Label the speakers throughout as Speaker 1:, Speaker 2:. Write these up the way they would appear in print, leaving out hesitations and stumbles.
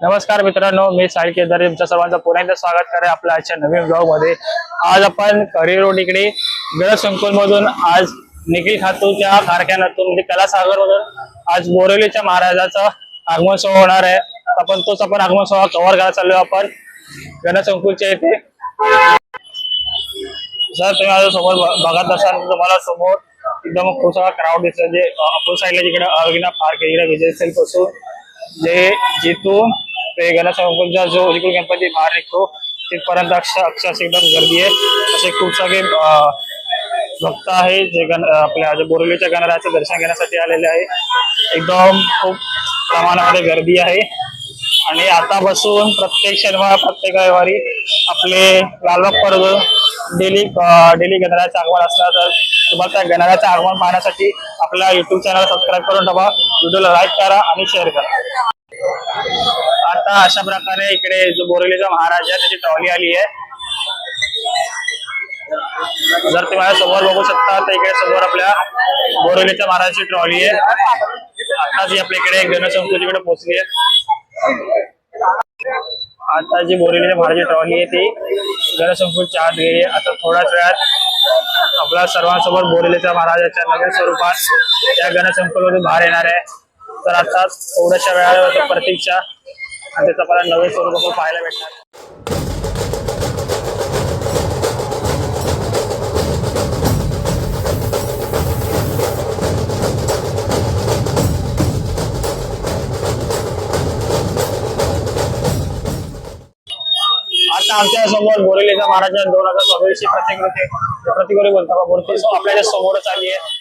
Speaker 1: नमस्कार मित्रांनो, मी साहिल केदार तुमच्या सर्वांचं पुन्हा एकदा स्वागत करेन आपल्या आजच्या नवीन ब्लॉग मध्ये। आज आपण करी रोड इकडे गणेश संकुल मधून आज निखिल खातूच्या कारखान्यातून म्हणजे कलासागर मधून आज बोरिवलीच्या महाराजाचं आगमन सोहळा होणार आहे। आपण आगमन सोहळा कव्हर करायला चाललोय आपण गणेश संकुलच्या इथे। जर तुम्ही माझ्या समोर बघत असाल तर तुम्हाला समोर एकदम खूप सारा क्राऊड दिसतो। जे अपोजिट साईडला जिकडे अगिना पार्क आहे विजय सेल पासून जे जिथून ते गणेश संकुलचा जो जिकडून गणपती बाहेर निघतो तिथपर्यंत अक्षरशः एकदम गर्दी आहे। असे खूप सारे भक्त आहे जे आपल्या बोरिवलीच्या गणरायाचं दर्शन घेण्यासाठी आलेले आहे। एकदम खूप प्रमाणामध्ये गर्दी आहे आणि आता बसून प्रत्येक शनिवार प्रत्येक रविवारी आपले लालबाग परळ डेली गणरायाचं आगमन असणार। तर तुम्हाला त्या गणरायाचं आगमन पाहण्यासाठी आपल्या युट्यूब चॅनल सबस्क्राईब करून ठेवा, व्हिडिओला लाईक करा आणि शेअर करा। आता अशा प्रकारे इकडे जो बोरिवलीचा महाराज आहे त्याची ट्रॉली आली आहे। जर तुम्ही माझ्या समोर बघू शकता तर इकडे समोर आपल्या बोरिवलीच्या महाराजाची ट्रॉली आहे। आता जी आपल्या इकडे गणेश संकुलकडे पोहोचली आहे। आता जी बोरिवलीच्या महाराजाची ट्रॉली आहे ती गणेश संकुलच्या आत गेली आहे। आता थोड्याच वेळात आपल्या सर्वांसमोर बोरिवलीच्या महाराजाच्या नवीन स्वरूपात त्या गणेश संकुलमधून बाहेर येणार आहे। तर आता थोड्याशा वेळात प्रतीक्षा आणि त्याचा आपल्याला नवीन स्वरूप आपण पाहायला भेटणार। आता आमच्या समोर बोरिवलीच्या महाराजांच्या 2024 प्रतिकृती बोलतो मूर्ती आपल्या समोरच आली आहे।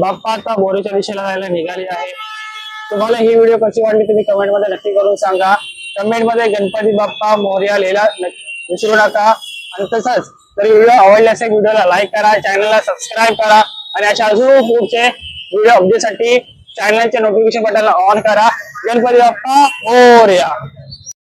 Speaker 1: बाप्पा आता बोरीच्या दिशेला जायला निघाली आहे। तुम्हाला ही व्हिडिओ कशी वाटली तुम्ही कमेंट मध्ये नक्की करून सांगा। कमेंट मध्ये गणपती बाप्पा मोरया लिहायला विसरू नका। आणि तसंच जर व्हिडिओ आवडला असेल व्हिडिओला लाईक करा, चॅनलला सबस्क्राईब करा आणि अशा अजून पुढचे व्हिडिओ अपडेटसाठी चॅनलच्या नोटिफिकेशन बटनला ऑन करा। गणपती बाप्पा मोरया।